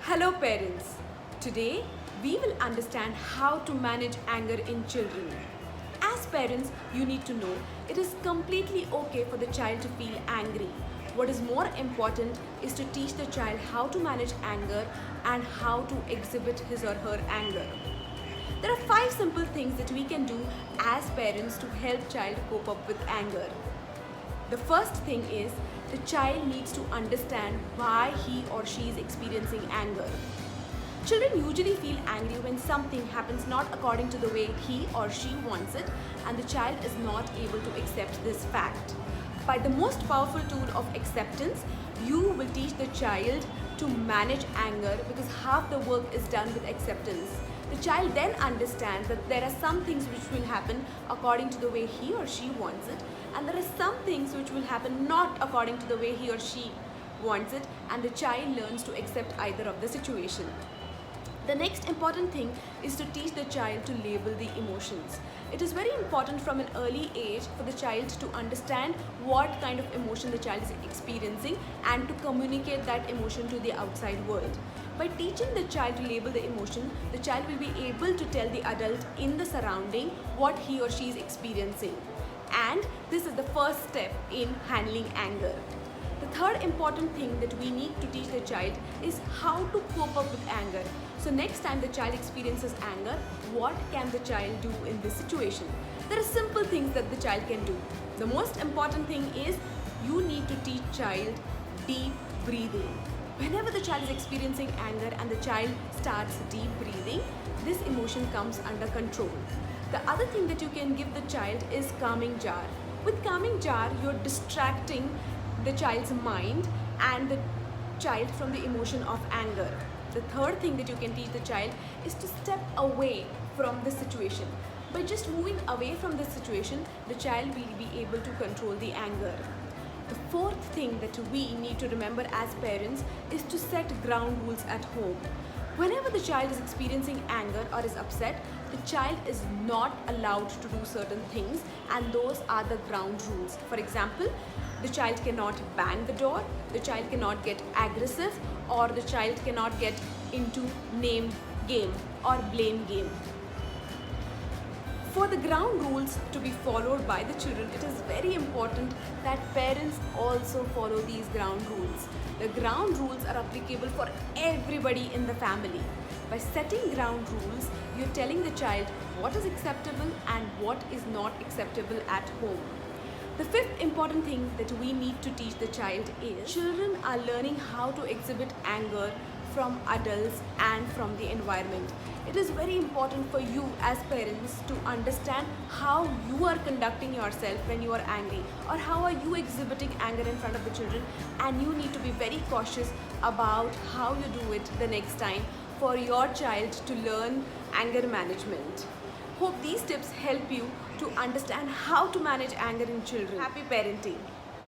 Hello parents. Today we will understand how to manage anger in children. As parents, you need to know it is completely okay for the child to feel angry. What is more important is to teach the child how to manage anger and how to exhibit his or her anger. There are 5 simple things that we can do as parents to help child cope up with anger. The first thing is the child needs to understand why he or she is experiencing anger. Children usually feel angry when something happens not according to the way he or she wants it, and the child is not able to accept this fact. By the most powerful tool of acceptance, you will teach the child to manage anger because half the work is done with acceptance. The child then understands that there are some things which will happen according to the way he or she wants it, and there are some things which will happen not according to the way he or she wants it, and the child learns to accept either of the situation. The next important thing is to teach the child to label the emotions. It is very important from an early age for the child to understand what kind of emotion the child is experiencing and to communicate that emotion to the outside world. By teaching the child to label the emotion, the child will be able to tell the adult in the surrounding what he or she is experiencing. And this is the first step in handling anger. The third important thing that we need to teach the child is how to cope up with anger. So next time the child experiences anger, what can the child do in this situation? There are simple things that the child can do. The most important thing is you need to teach child deep breathing. Whenever the child is experiencing anger and the child starts deep breathing, this emotion comes under control. The other thing that you can give the child is calming jar. With calming jar, you're distracting the child's mind and the child from the emotion of anger. The third thing that you can teach the child is to step away from the situation. By just moving away from the situation, the child will be able to control the anger. The fourth thing that we need to remember as parents is to set ground rules at home. Whenever the child is experiencing anger or is upset, the child is not allowed to do certain things, and those are the ground rules. For example, the child cannot bang the door, the child cannot get aggressive, or the child cannot get into name game or blame game. For the ground rules to be followed by the children, it is very important that parents also follow these ground rules. The ground rules are applicable for everybody in the family. By setting ground rules, you're telling the child what is acceptable and what is not acceptable at home. The fifth important thing that we need to teach the child is children are learning how to exhibit anger from adults and from the environment. It is very important for you as parents to understand how you are conducting yourself when you are angry, or how are you exhibiting anger in front of the children, and you need to be very cautious about how you do it the next time for your child to learn anger management. Hope these tips help you to understand how to manage anger in children. Happy parenting!